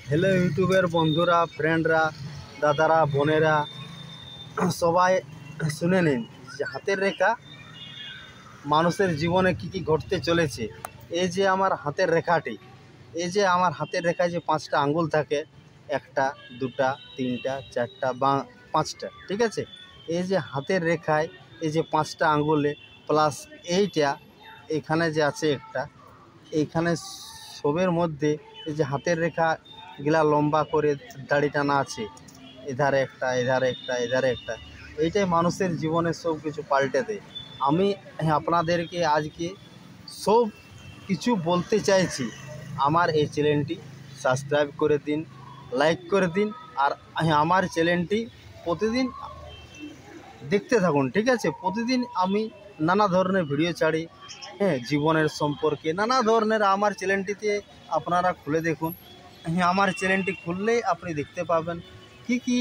Hello ইউটিউবের বন্ধুরা, ফ্রেন্ডরা, দাদারা, বোনেরা, সবাই শুনে নিন যে হাতের রেখা মানুষের জীবনে কি কি ঘটতে চলেছে। এই যে আমার হাতের রেখাটি, এই যে আমার হাতের রেখায় যে 5টা আঙ্গুল থাকে, 1টা 2টা 3টা 4টা বা 5টা, ঠিক আছে। এই যে হাতের রেখায় এই যে 5টা আঙ্গুলে প্লাস এইটা এখানে যে আছে একটা, এইখানে সবের মধ্যে এই যে হাতের রেখা গিলা লম্বা করে দাড়ি টানা আছে, এধারে একটা এধারে একটা এধারে একটা, এইটাই মানুষের জীবনে সব কিছু পাল্টে দেয়। আমি আপনাদেরকে আজকে সব কিছু বলতে চাইছি। আমার এই চ্যানেলটি সাবস্ক্রাইব করে দিন, লাইক করে দিন, আর আমার চ্যানেলটি প্রতিদিন দেখতে থাকুন, ঠিক আছে। প্রতিদিন আমি নানা ধরনের ভিডিও ছাড়ি, জীবনের সম্পর্কে নানা ধরনের। আমার চ্যানেলটিতে আপনারা খুলে দেখুন, আমার চ্যানেলটি খুললেই আপনি দেখতে পাবেন কি কি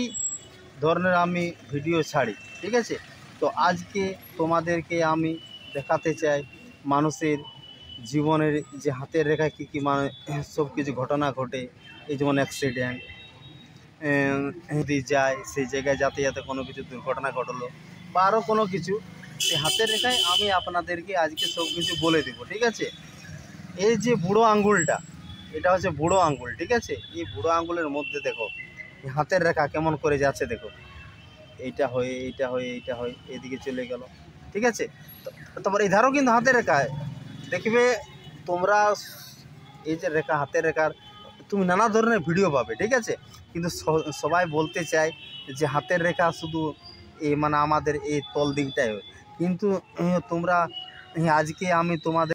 ধরনের আমি ভিডিও ছাড়ি, ঠিক আছে। তো আজকে তোমাদেরকে আমি দেখাতে চাই মানুষের জীবনের যে হাতের রেখায় কী কী মানে সব কিছু ঘটনা ঘটে। এই যেমন অ্যাক্সিডেন্ট, যদি যায় সেই জায়গায় যাতে যাতে কোনো কিছু দুর্ঘটনা ঘটলো বা আরও কোনো কিছু, সেই হাতের রেখায় আমি আপনাদেরকে আজকে সব কিছু বলে দেবো, ঠিক আছে। এই যে বুড়ো আঙ্গুলটা, এটা হচ্ছে বুড়ো আঙ্গুল, ঠিক আছে। এই বুড়ো আঙ্গুলের মধ্যে দেখো হাতের রেখা কেমন করে যাচ্ছে, দেখো এইটা হয়ে এইটা হয়ে এইটা হয়ে এদিকে চলে গেল, ঠিক আছে। তারপর এই ধারও কিন্তু হাতের রেখা দেখবে তোমরা। এই যে রেখা, হাতের রেখার তুমি নানা ধরনের ভিডিও পাবে, ঠিক আছে। কিন্তু সবাই বলতে চায় যে হাতের রেখা শুধু এই মানে আমাদের এই তল দিকটাই হয়। কিন্তু তোমরা আজকে আমি তোমাদের